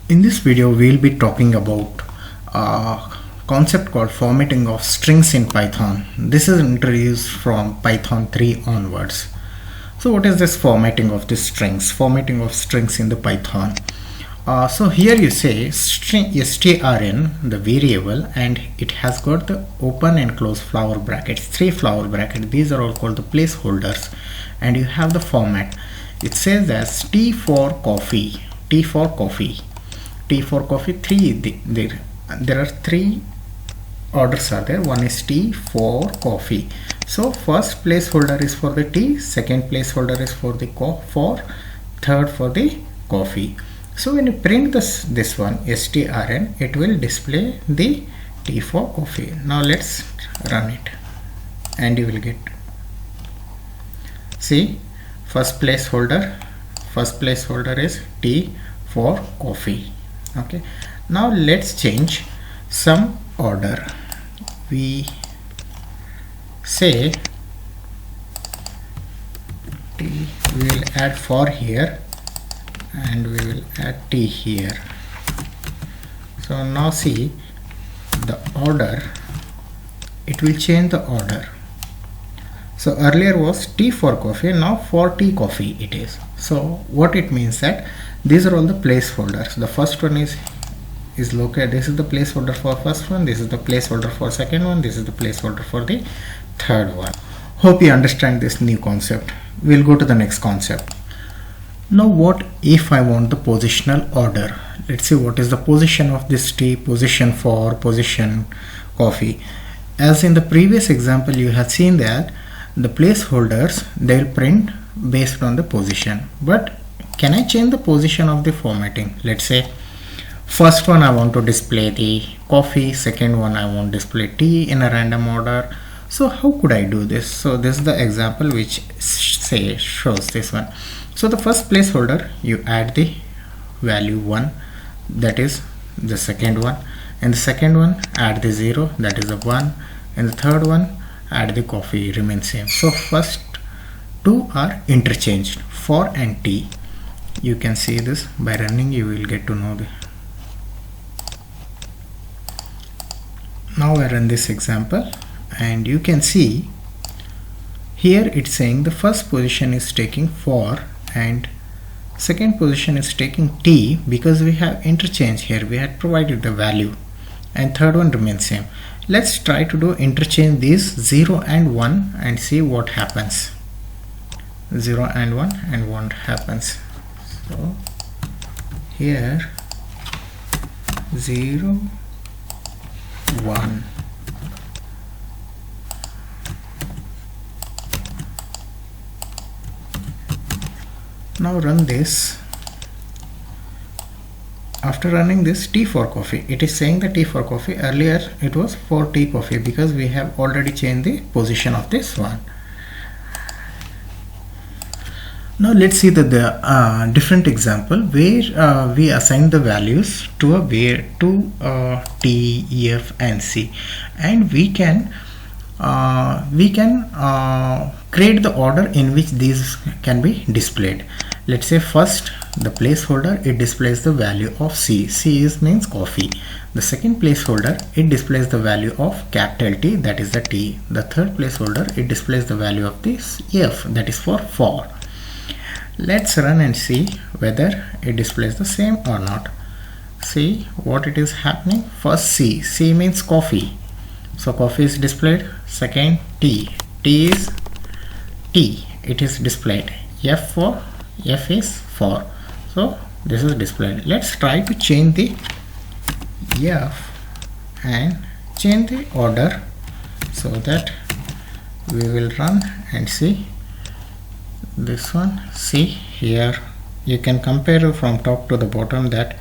In this video, we'll be talking about a concept called formatting of strings in Python. This is introduced from Python 3 onwards. So what is this formatting of the strings? Formatting of strings in the Python. So here you say string strn, the variable, and it has got the open and close flower brackets, 3 flower brackets. These are all called the placeholders, and you have the format. It says as T for coffee, T for coffee, T for coffee. There are 3 orders are there. One is T for coffee. So first placeholder is for the T, second placeholder is for the third for the coffee. So when you print this one strn, it will display the T for coffee. Now let's run it and you will get, see, first placeholder is T for coffee. Okay, now let's change some order. We say T, we will add for here and we will add T here. So now see the order, it will change the order. So earlier was T for coffee, now for T coffee it is. So what it means that these are all the placeholders. The first one is located, this is the placeholder for first one, this is the placeholder for second one, this is the placeholder for the third one. Hope you understand this new concept. We'll go to the next concept. Now what if I want the positional order? Let's see what is the position of this T, position for, position coffee. As in the previous example, you have seen that the placeholders, they'll print based on the position. But can I change the position of the formatting? Let's say first one I want to display the coffee, second one I want to display tea in a random order. So how could I do this? So this is the example which shows this one. So the first placeholder, you add the value 1, that is the second one, and the second one add the 0, that is the 1, and the third one add the coffee, remains same. So first 2 are interchanged, for and T. You can see this by running, you will get to know the. Now I run this example and you can see here it's saying the first position is taking for and second position is taking T, because we have interchange here, we had provided the value, and third one remains same. Let's try to do interchange these 0 and 1 and see what happens. 0 and 1 and 1 happens. So here 0 1. Now run this. After running this T for coffee, it is saying the T for coffee. Earlier it was for T coffee because we have already changed the position of this one. Now let's see the different example where we assign the values to T, E, F and C, and we can create the order in which these can be displayed. Let's say first the placeholder, it displays the value of C. C means coffee. The second placeholder, it displays the value of capital T, that is the T. The third placeholder, it displays the value of this F, that is for. Let's run and see whether it displays the same or not. See what it is happening. First C means coffee, so coffee is displayed. Second T is T, it is displayed. F is for, so this is displayed. Let's try to change the F and change the order so that we will run and see this one. See here, you can compare from top to the bottom that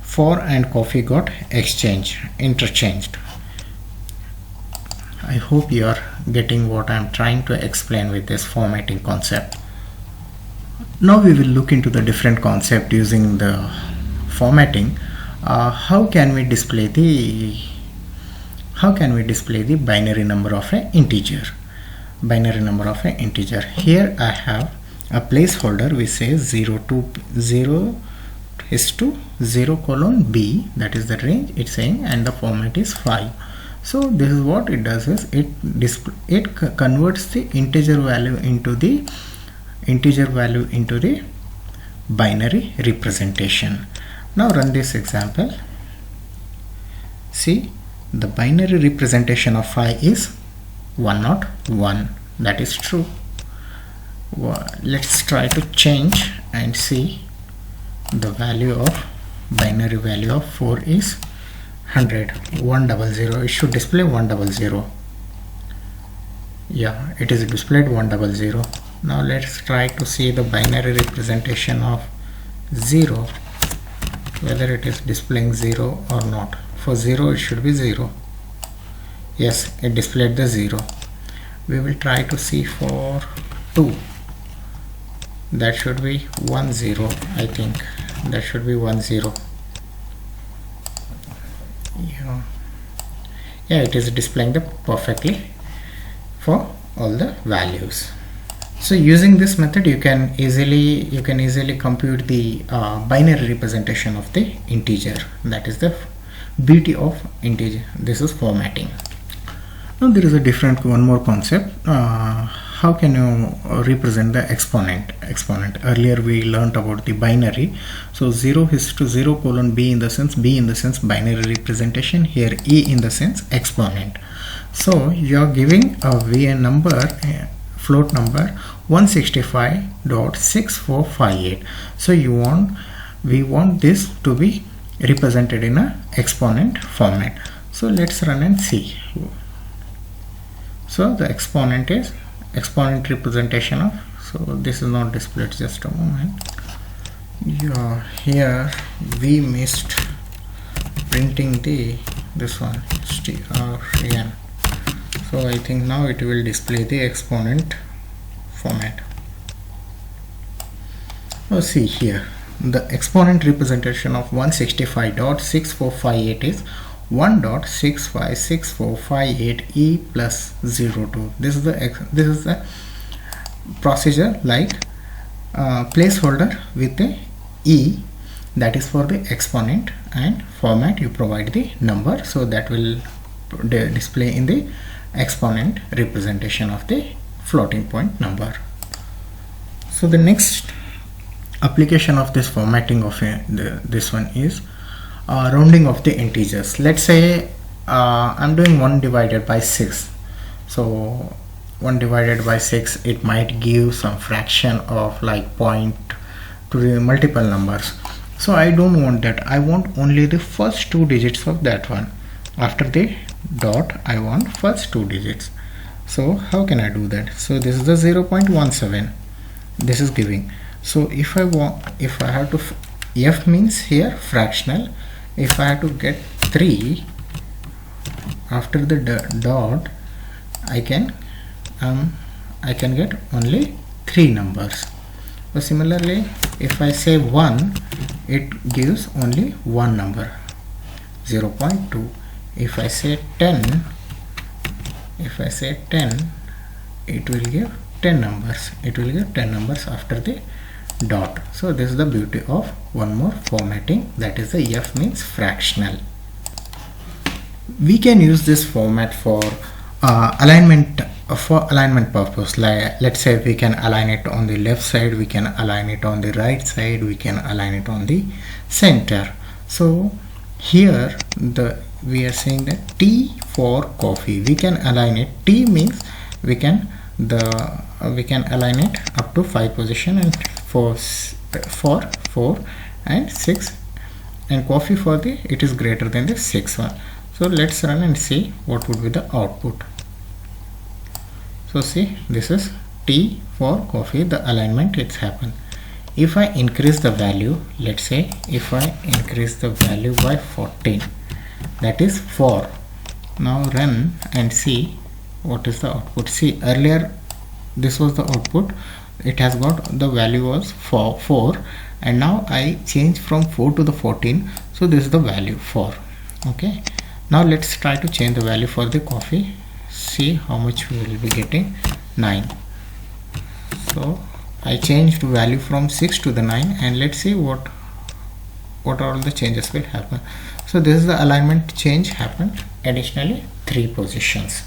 for and coffee got interchanged. I hope you are getting what I am trying to explain with this formatting concept. Now we will look into the different concept using the formatting. How can we display the binary number of an integer? Here I have a placeholder which says 0 to is to 0 colon b, that is the range it's saying, and the format is 5. So this is what it does is it converts the integer value into the binary representation. Now run this example. See, the binary representation of 5 is 101. That is true. Well, let's try to change and see. The value of binary value of 4 is 100. 100. It should display 100. Yeah, it is displayed 100. Now let's try to see the binary representation of 0, whether it is displaying 0 or not. For 0 it should be 0. Yes, it displayed the 0. We will try to see for 2. That should be 10. I think that should be 10. Yeah, it is displaying the perfectly for all the values. So using this method you can easily compute the binary representation of the integer. That is the beauty of integer. This is formatting. Now there is a one more concept. How can you represent the exponent? Earlier we learnt about the binary. So 0 is to 0 colon b in the sense binary representation. Here e in the sense exponent. So you are giving a number, float number 165.6458. So we want this to be represented in a exponent format. So let's run and see. So the exponent representation of, so this is not displayed, just a moment. Yeah, here we missed printing this one strn. So I think now it will display the exponent format. Now see here, the exponent representation of 165.6458 is 1.656458e plus 02. This is the procedure, like placeholder with a e, that is for the exponent, and format you provide the number, so that will display in the exponent representation of the floating point number. So the next application of this formatting of this one is rounding of the integers. Let's say I'm doing 1 divided by 6. So 1 divided by 6, it might give some fraction of like point to the multiple numbers. So I don't want that. I want only the first 2 digits of that one. After the dot I want first 2 digits. So how can I do that? So this is the 0.17. This is giving. So if I have to, f means here fractional. If I have to get 3 after the dot, I can get only 3 numbers. So similarly, if I say 1, it gives only 1 number, 0.2. If I say 10, it will give 10 numbers. It will give 10 numbers after the dot. So this is the beauty of one more formatting, that is the f means fractional. We can use this format for alignment purpose. Like, let's say we can align it on the left side, we can align it on the right side, we can align it on the center. So here we are saying that T for coffee, we can align it. T means we can align it up to 5 position, and for 4 and 6, and coffee for it is greater than the 6th one. So let's run and see what would be the output. So see, this is T for coffee, the alignment it's happened. If I increase the value, let's say if I increase the value by 14, that is 4. Now run and see what is the output. See, earlier this was the output, it has got the value was 4, and now I change from 4 to the 14, so this is the value 4. Okay, now let's try to change the value for the coffee. See how much we will be getting, 9. So I changed value from 6 to the 9, and let's see what what all the changes will happen. So this is the alignment change happened. Additionally 3 positions.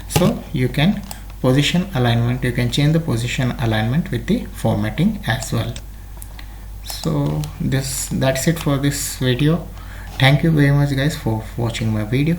So you can position alignment, you can change the position alignment with the formatting as well. So that's it for this video. Thank you very much guys for watching my video.